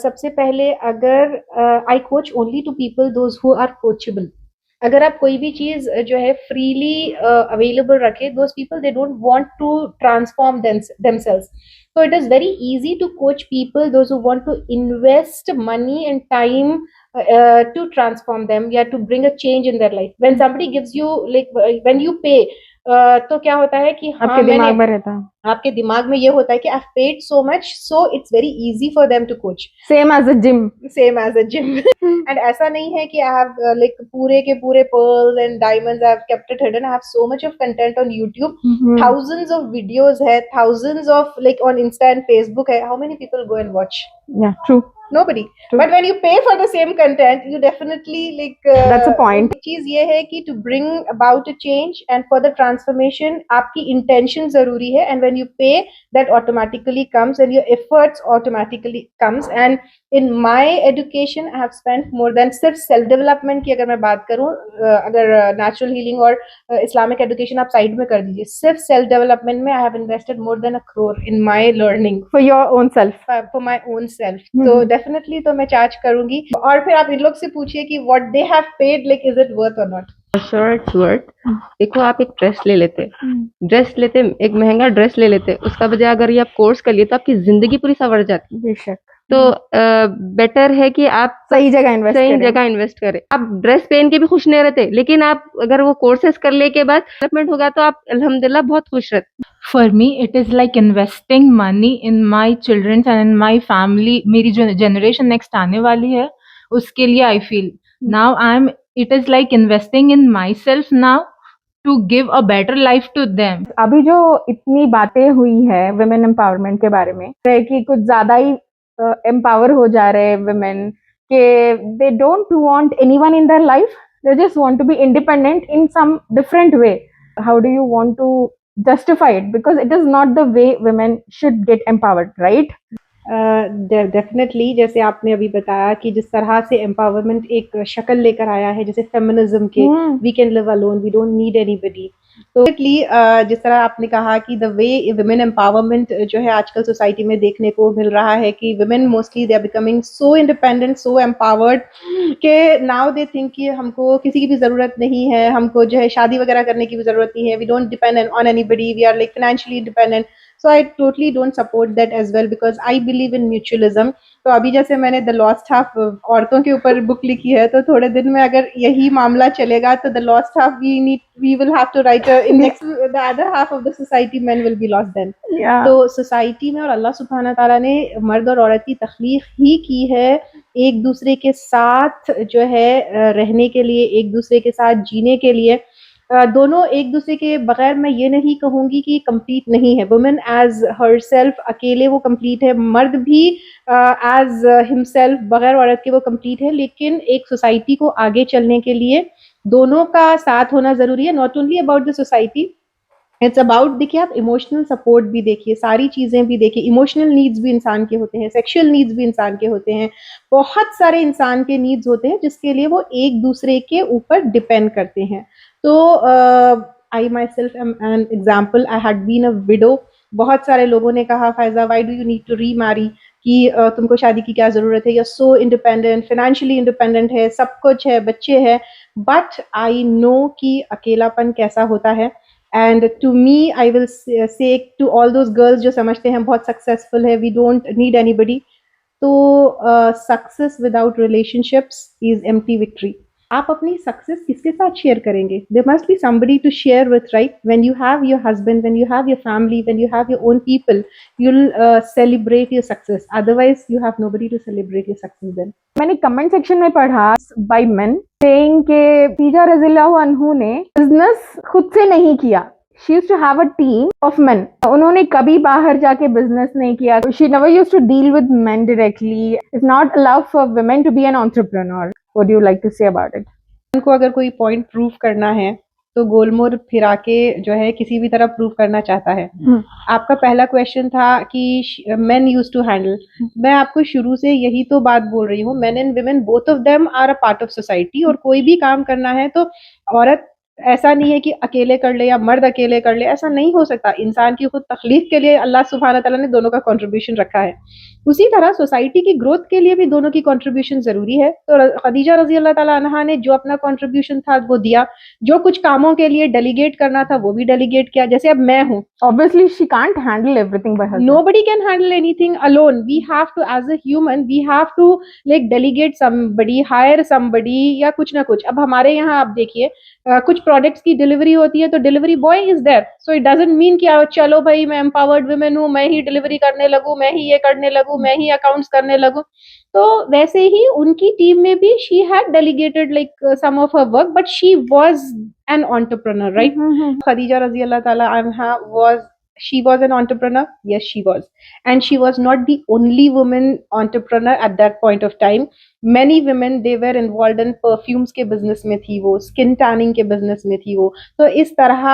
सबसे पहले अगर I coach only to people those who are coachable. अगर आप कोई भी चीज जो है फ्रीली अवेलेबल रखे, those people they don't want to transform themselves, so it is very easy to coach people those who want to invest money and time to transform them, yeah, to bring a change in their life. When somebody gives you, like when you pay, तो क्या होता है कि हाँ, आपके दिमाग में रहता है, आपके दिमाग में ये होता है कि I've paid so much, so it's very easy for them to coach. same as a gym. And ऐसा नहीं है कि I have like पूरे के पूरे pearls and diamonds I have kept it hidden. I have so much of content on YouTube. Thousands of videos है, thousands of like on Insta and Facebook है. How many people go and watch? Yeah, true. nobody. True. But when you pay for the same content, you definitely That's a point. चीज ये है कि to bring about a change and for the transformation आपकी intention जरूरी है, and when you pay that automatically comes and your efforts automatically comes. And in my education I have spent more than सिर्फ self development की अगर मैं बात करूं, अगर natural healing और Islamic education आप साइड में कर दीजिए, सिर्फ self development में I have invested more than 1 crore in my learning For your own self. for my own self. तो definitely तो मैं चार्ज करूंगी, और फिर आप इन लोग से पूछिए कि what they have paid, like is it worth or not. Short word, देखो आप एक ड्रेस ले लेते, एक महंगा ड्रेस ले लेते, उसका बजाय अगर ये आप कोर्स कर लिए तो आपकी जिंदगी पूरी संवर जाती। बेशक। तो बेटर है कि आप सही जगह इन्वेस्ट करें। आप ड्रेस पहन के भी खुश नहीं रहते, लेकिन आप अगर वो कोर्सेज कर ले के बाद डेवलपमेंट होगा तो आप अल्हम्दुलिल्लाह बहुत खुश रहते। For me, it is like investing money in my children and in my family. मेरी जो generation next आने वाली है, उसके लिए I feel now it is like investing in myself now to give a better life to them. अभी जो इतनी बातें हुई है women empowerment के बारे में, है कि कुछ ज्यादा ही empower हो जा रहे हैं women, कि they don't want anyone in their life, they just want to be independent in some different way. How do you want to justify it? Because it is not the way women should get empowered, right? Definitely जैसे आपने अभी बताया कि जिस तरह से empowerment एक शक्ल लेकर आया है, जैसे फेमिनिज्म के we can live alone, we don't need anybody, तो जिस तरह आपने कहा कि द वे वुमेन एम्पावरमेंट जो है आजकल सोसाइटी में देखने को मिल रहा है कि women mostly they are becoming so independent, so empowered कि नाउ दे थिंक कि हमको किसी की भी ज़रूरत नहीं है, हमको जो है शादी वगैरह करने की भी ज़रूरत नहीं है, we don't depend on anybody, we are like financially independent. So I totally don't support that as well because I believe in mutualism. तो अभी जैसे मैंने द लॉस्ट हाफ औरतों के ऊपर बुक लिखी है, तो थोड़े दिन में अगर यही मामला चलेगा तो the lost half we will have to write in next the other half of the society men will be lost then. Yeah. तो सोसाइटी में और अल्लाह सुब्हाना ताला ने मर्द और औरत की तख्लीक ही की है एक दूसरे के साथ जो है रहने के लिए, एक दूसरे के साथ जीने के लिए. दोनों एक दूसरे के बगैर मैं ये नहीं कहूँगी कि कंप्लीट नहीं है. वुमेन एज हर सेल्फ अकेले वो कंप्लीट है, मर्द भी एज हिमसेल्फ बगैर औरत के वो कंप्लीट है, लेकिन एक सोसाइटी को आगे चलने के लिए दोनों का साथ होना ज़रूरी है. Not only about the society, it's about, देखिए आप इमोशनल सपोर्ट भी देखिए, सारी चीज़ें भी देखिए, इमोशनल नीड्स भी इंसान के होते हैं, सेक्सुअल नीड्स भी इंसान के होते हैं, बहुत सारे इंसान के नीड्स होते हैं जिसके लिए वो एक दूसरे के ऊपर डिपेंड करते हैं. तो I myself am an example, I had been a widow. बहुत सारे लोगों ने कहा Faiza why do you need to remarry, कि तुमको शादी की क्या ज़रूरत है, या सो इंडिपेंडेंट, फाइनेंशियली इंडिपेंडेंट है, सब कुछ है, बच्चे हैं. बट आई नो कि अकेलापन कैसा होता है. And to me I will say to all those girls जो समझते हैं बहुत सक्सेसफुल है, वी डोंट नीड एनीबडी, तो success without relationships is empty victory. आप अपनी सक्सेस किसके साथ शेयर करेंगे? There must be somebody to share with, right? When you have your husband, when you have your family, when you have your own people, you will celebrate your success. Otherwise you have nobody to celebrate your success then. मैंने comment section में पढ़ा bye main saying के खदीजा रज़ियल्लाहु अन्हु ने business खुद से नहीं किया. She used to have a team of men. उन्होंने कभी बाहर जाके बिजनेस नहीं किया. She never used to deal with men directly. It's not allowed for women to be an entrepreneur. What do you like to say about it? उनको अगर कोई point prove करना है तो गोलमोर फिरा के जो है किसी भी तरह प्रूव करना चाहता है. आपका पहला क्वेश्चन था कि मेन यूज टू हैंडल. मैं आपको शुरू से यही तो बात बोल रही हूँ, men and women both of them are a part of society. और कोई भी काम करना है तो औरत ऐसा नहीं है कि अकेले कर ले या मर्द अकेले कर ले, ऐसा नहीं हो सकता. इंसान की खुद तख्लीक के लिए अल्लाह सुब्हाना ताला ने दोनों का कंट्रीब्यूशन रखा है. उसी तरह सोसाइटी की ग्रोथ के लिए भी दोनों की कंट्रीब्यूशन जरूरी है. तो खदीजा रजी अल्लाह ताला अन्हा ने जो अपना कंट्रीब्यूशन था वो दिया, जो कुछ कामों के लिए डेलीगेट करना था वो भी डेलीगेट किया. जैसे अब मैं हूँ, Obviously she can't handle everything by herself. nobody can handle anything alone. We have to, as a human, we have to like delegate somebody, hire somebody या कुछ ना कुछ. अब हमारे यहाँ आप देखिए कुछ प्रोडक्ट्स की डिलीवरी होती है तो delivery boy is there. So it doesn't mean कि चलो भाई मैं एम्पावर्ड वुमेन हूँ, मैं ही डिलीवरी करने लगूँ, मैं ही ये करने लगूँ, मैं ही अकाउंट्स करने लगूँ. तो वैसे ही उनकी टीम में भी she had delegated like some of her work, but she was an entrepreneur, right? Khadija रजी अल्लाह ताला अन्हा was she was an entrepreneur? Yes, she was. And she was not the only woman entrepreneur at that point of time. Many women, they were involved in perfumes के business में थी वो, skin tanning के business में थी वो. तो इस तरह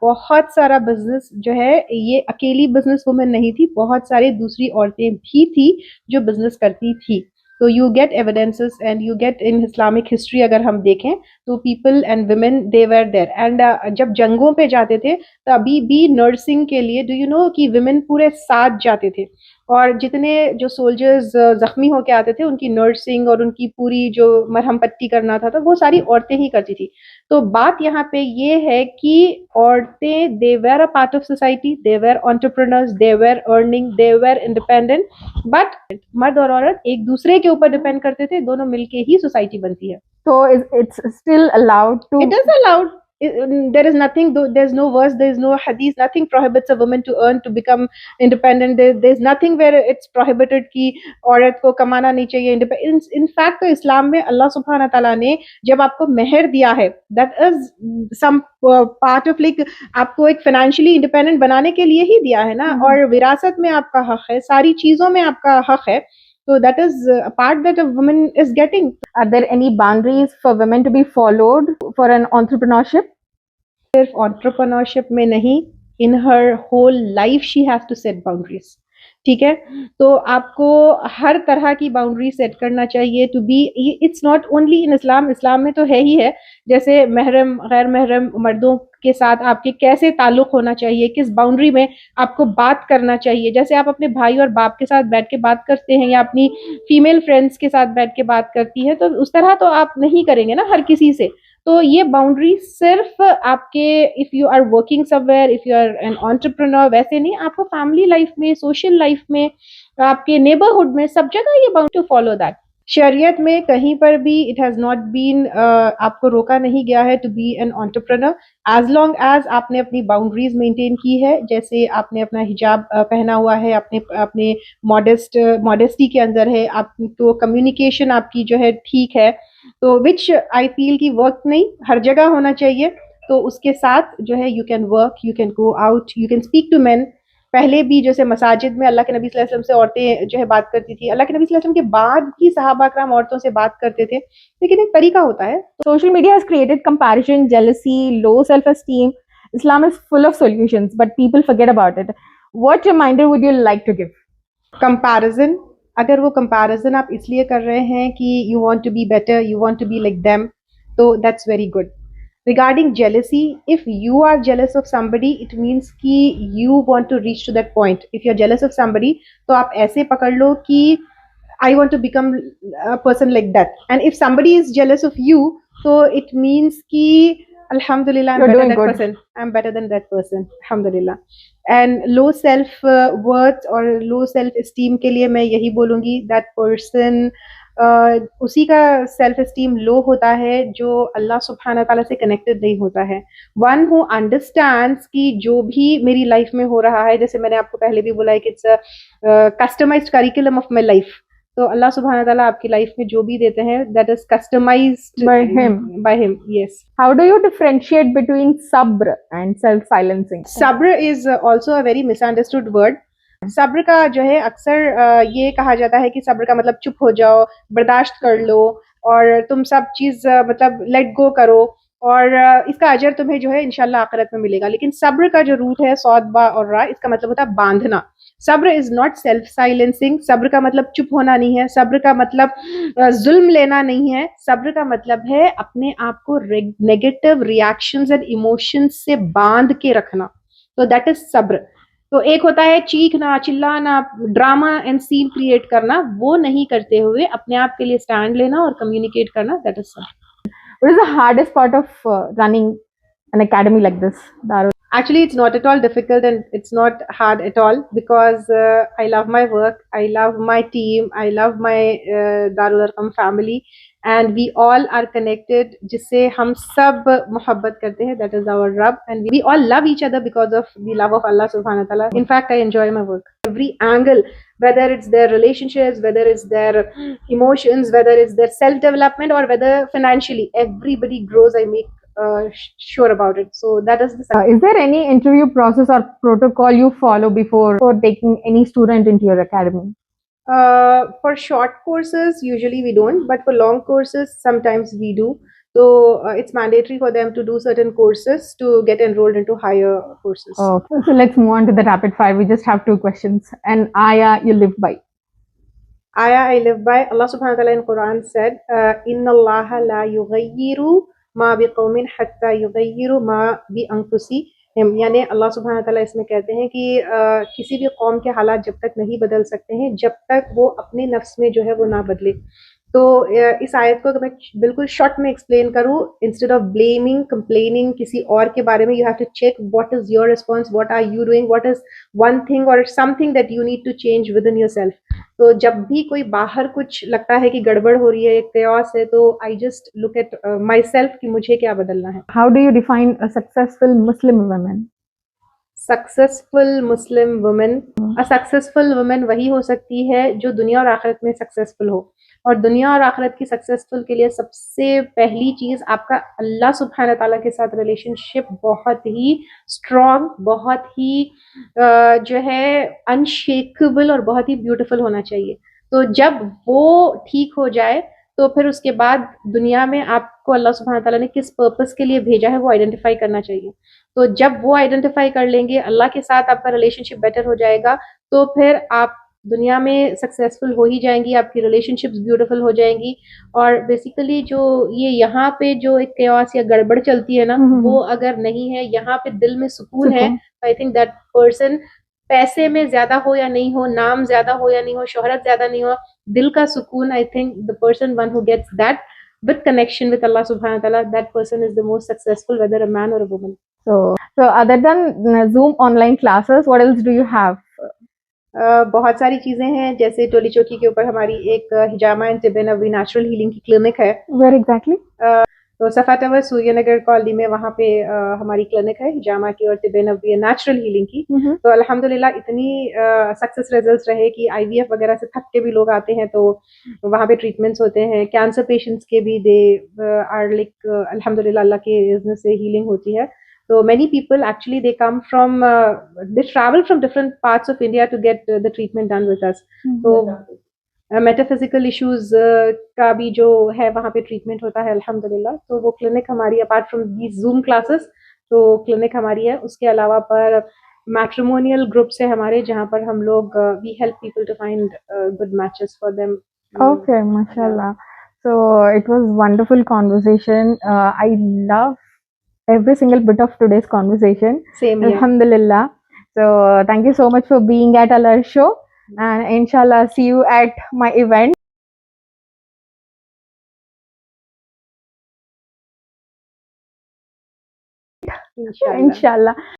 बहुत सारा business जो है, ये अकेली business woman नहीं थी, बहुत सारी दूसरी औरतें भी थी जो business करती थी. तो you get evidences and you get in Islamic history, अगर हम देखें तो people and women they were there. and जब जंगों पे जाते थे तभी भी नर्सिंग के लिए, डू यू नो कि women पूरे साथ जाते थे, और जितने जो सोल्जर्स जख्मी होके आते थे उनकी नर्सिंग और उनकी पूरी जो मरहम पट्टी करना था तो वो सारी औरतें ही करती थी. तो बात यहाँ पे ये है कि औरतें, they were a part of society, they were entrepreneurs, they were earning, they were independent. But मर्द और औरत एक दूसरे के ऊपर डिपेंड करते थे, दोनों मिलके ही सोसाइटी बनती है. So it's still allowed to. It is allowed. There is nothing, there's no verse, there's no hadith, nothing prohibits a woman to earn, to become independent. There's nothing where it's prohibited कि औरत को कमाना नहीं चाहिए. In fact तो इस्लाम में अल्लाह सुब्हाना ताला ने जब आपको मेहर दिया है, that is some part of like आपको एक financially independent बनाने के लिए ही दिया है ना, और विरासत में आपका हक है, सारी चीजों में आपका हक है. So that is a part that a woman is getting. Are there any boundaries for women to be followed for an entrepreneurship? सिर्फ entrepreneurship में नहीं, in her whole life she has to set boundaries. ठीक है, तो आपको हर तरह की boundary set करना चाहिए to be. It's not only in Islam, इस्लाम में तो है ही है, जैसे महरम गैर महरम मर्दों के साथ आपके कैसे ताल्लुक होना चाहिए, किस बाउंड्री में आपको बात करना चाहिए. जैसे आप अपने भाई और बाप के साथ बैठ के बात करते हैं या अपनी फीमेल फ्रेंड्स के साथ बैठ के बात करती है, तो उस तरह तो आप नहीं करेंगे ना हर किसी से. तो ये बाउंड्री सिर्फ आपके, if you are working somewhere, if you are an entrepreneur, वैसे नहीं, आपको फैमिली लाइफ में, सोशल लाइफ में, आपके नेबरहुड में, सब जगह ये बाउंड्री टू फॉलो दैट. शरीयत में कहीं पर भी इट हैज नॉट बीन, आपको रोका नहीं गया है to be an entrepreneur, as long as आपने अपनी बाउंड्रीज मेंटेन की है. जैसे आपने अपना हिजाब पहना हुआ है, अपने मॉडेस्टी के अंदर है, आपको कम्युनिकेशन आपकी जो है ठीक है, तो विच आई फील की वर्क नहीं हर जगह होना चाहिए. तो उसके साथ जो है you can work, you can go out, you can speak to men. पहले भी जैसे मसाजिद में अल्लाह के नबी सल्लल्लाहु अलैहि वसल्लम से औरतें जो है बात करती थी, अल्लाह के नबी सल्लल्लाहु अलैहि वसल्लम के बाद भी सहाबा कराम औरतों से बात करते थे, लेकिन एक तरीका होता है. Social media has created comparison, jealousy, low self-esteem. Islam is full of solutions, but people forget about it. What reminder would you like to give? Comparison, अगर वो कंपैरिजन आप इसलिए कर रहे हैं कि you want to be better, you want to be like them, तो that's very good. Regarding jealousy, if you are jealous of somebody, it means कि you want to reach to that point. If you are jealous of somebody, तो आप ऐसे पकड़ लो कि I want to become a person like that. And if somebody is jealous of you, so it means कि Alhamdulillah, I'm You're better doing than that good. person. I'm better than that person. Alhamdulillah. And low self worth और low self esteem के लिए मैं यही बोलूँगी, that person उसी का self esteem लो होता है जो अल्लाह सुब्हाना ताला से कनेक्टेड नहीं होता है. वन हु अंडरस्टैंड्स कि जो भी मेरी लाइफ में हो रहा है, जैसे मैंने आपको पहले भी बोला है कि it's a customised curriculum of my life. तो अल्लाह सुब्हाना ताला आपकी लाइफ में जो भी देते हैं, that is customised By him. Yes. How do you differentiate between sabr and self-silencing? सब्र is also a very misunderstood word. सब्र का जो है अक्सर ये कहा जाता है कि सब्र का मतलब चुप हो जाओ, बर्दाश्त कर लो, और तुम सब चीज मतलब लेट गो करो, और इसका अजर तुम्हें जो है इंशाल्लाह आखिरत में मिलेगा. लेकिन सब्र का जो रूट है सौद बा और रा, इसका मतलब होता है बांधना. सब्र इज नॉट सेल्फ साइलेंसिंग. सब्र का मतलब चुप होना नहीं है. सब्र का मतलब जुल्म लेना नहीं है. सब्र का मतलब है अपने आप को नेगेटिव रिएक्शंस एंड इमोशंस से बांध के रखना. तो दैट इज सब्र. तो एक होता है चीखना, चिल्लाना, ड्रामा एंड सीन क्रिएट करना, वो नहीं करते हुए अपने आप के लिए स्टैंड लेना और कम्युनिकेट करना, दैट इज सब्र. What is the hardest part of running an academy like this, Darul? Actually, it's not at all difficult and it's not hard at all, because I love my work, I love my team, I love my Darul Arqam family, and we all are connected, जिससे हम सब मोहब्बत करते हैं, that is our Rabb, and we all love each other because of the love of Allah subhanahu wa ta'ala. In fact, I enjoy my work. Every angle, whether it's their relationships, whether it's their emotions, whether it's their self-development, or whether financially, everybody grows. I make sure about it. So that is the Is there any interview process or protocol you follow before taking any student into your academy? For short courses, usually we don't, but for long courses, sometimes we do. So it's mandatory for them to do certain courses to get enrolled into higher courses. Okay, so let's move on to the rapid fire. We just have two questions. And ayah you live by. Ayah I live by, Allah subhanahu wa ta'ala in Quran said, Inna Allah la yughayyiru ma bi qawmin hatta yughayyiru ma bi anfusihim. यानी अल्लाह सुब्हानहू व तआला इसमें कहते हैं कि किसी भी कौम के हालात जब तक नहीं बदल सकते हैं जब तक वो अपने नफ्स में जो है वो ना बदले। तो इस आयत को अगर मैं बिल्कुल शॉर्ट में एक्सप्लेन करूं, इंस्टेड ऑफ ब्लेमिंग कंप्लेनिंग किसी और के बारे में, you have to check what is your response, what are you doing, what is one thing और something that you need to change within yourself. तो जब भी कोई बाहर कुछ लगता है कि गड़बड़ हो रही है, एक chaos है, तो I just look at my self कि मुझे क्या बदलना है। How do you define a successful Muslim woman? Successful Muslim women, a successful women वही हो सकती है जो दुनिया और आखिरत में सक्सेसफुल हो। और दुनिया और आखिरत की सक्सेसफुल के लिए सबसे पहली चीज आपका अल्लाह सुब्हानहू तआला के साथ रिलेशनशिप बहुत ही स्ट्रॉन्ग, बहुत ही जो है अनशेकेबल और बहुत ही ब्यूटीफुल होना चाहिए। तो जब वो ठीक हो जाए तो फिर उसके बाद दुनिया में आपको अल्लाह सुब्हानहू तआला ने किस पर्पस के लिए भेजा है वो आइडेंटिफाई करना चाहिए। तो जब वो आइडेंटिफाई कर लेंगे, अल्लाह के साथ आपका रिलेशनशिप बेटर हो जाएगा, तो फिर आप दुनिया में सक्सेसफुल हो ही जाएंगी, आपकी रिलेशनशिप्स ब्यूटीफुल हो जाएंगी। और बेसिकली जो ये यहाँ पे जो एक chaos या गड़बड़ चलती है ना, वो अगर नहीं है, यहाँ पे दिल में सुकून है, आई थिंक दैट पर्सन पैसे में ज्यादा हो या नहीं हो, नाम ज्यादा हो या नहीं हो, शोहरत ज्यादा नहीं हो, दिल का सुकून, I think the person one who gets that with connection with Allah subhanahu wa ta'ala, that person is the most successful, whether a man or a woman. So other than Zoom online classes, what else do you have? बहुत सारी चीजें हैं, जैसे टोली चौकी के ऊपर हमारी एक हिजामा एंड तिब नबवी नेचुरल हीलिंग की क्लिनिक है। Where exactly? तो सफा टावर सूर्यनगर कॉलोनी में वहाँ पे हमारी क्लिनिक है हिजामा की और तिब नबवी नेचुरल हीलिंग की। तो अल्हम्दुलिल्लाह इतनी सक्सेस रिजल्ट्स रहे कि आईवीएफ वगैरह से थक के भी लोग आते हैं, तो वहाँ पे ट्रीटमेंट्स होते हैं। कैंसर पेशेंट्स के भी दे आर लाइक अल्हम्दुलिल्लाह अल्लाह के इज़्न से हीलिंग होती है। So many people actually they come from they travel from different parts of India to get the treatment done with us. So metaphysical issues का भी जो है वहाँ पे ट्रीटमेंट होता है अल्हम्दुलिल्लाह। तो वो क्लिनिक हमारी apart from the zoom classes, तो क्लिनिक हमारी है। उसके अलावा पर मैट्रिमोनियल ग्रुप्स है हमारे, जहाँ पर हम लोग we help people to find good matches for them. Okay, mashallah. So it was wonderful conversation. I love every single bit of today's conversation. Same here. Alhamdulillah. So thank you so much for being at our show, and inshallah see you at my event. Inshallah. Inshallah.